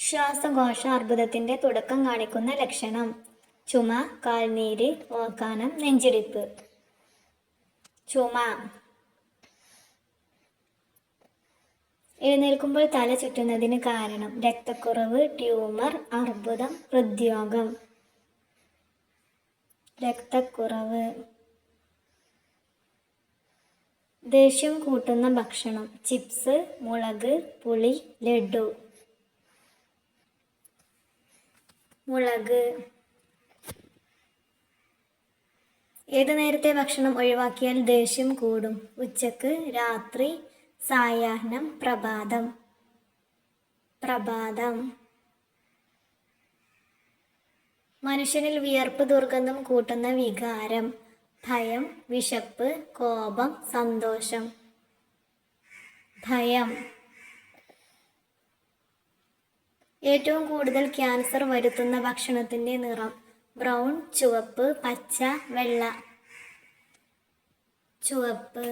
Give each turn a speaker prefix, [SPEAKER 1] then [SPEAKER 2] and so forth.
[SPEAKER 1] ശ്വാസകോശ അർബുദത്തിന്റെ തുടക്കം കാണിക്കുന്ന ലക്ഷണം: ചുമ, കാൽനീര്, ഓക്കാനം, നെഞ്ചിടിപ്പ്. ചുമ. എഴുന്നേൽക്കുമ്പോൾ തല ചുറ്റുന്നതിന് കാരണം: രക്തക്കുറവ്, ട്യൂമർ, അർബുദം, ഹൃദ്രോഗം. രക്തക്കുറവ്. ദേഷ്യം കൂട്ടുന്ന ഭക്ഷണം: ചിപ്സ്, മുളക്, പുളി, ലഡു. മുളക്. ഏത് നേരത്തെ ഭക്ഷണം ഒഴിവാക്കിയാൽ ദേഷ്യം കൂടും? ഉച്ചക്ക്, രാത്രി, സായാഹ്നം, പ്രഭാതം. പ്രഭാതം. മനുഷ്യനിൽ വിയർപ്പ് ദുർഗന്ധം കൂട്ടുന്ന വികാരം: ഭയം, വിശപ്പ്, കോപം, സന്തോഷം. ഭയം. ഏറ്റവും കൂടുതൽ ക്യാൻസർ വരുത്തുന്ന ഭക്ഷണത്തിന്റെ നിറം: ബ്രൗൺ, ചുവപ്പ്, പച്ച, വെള്ള. ചുവപ്പ്.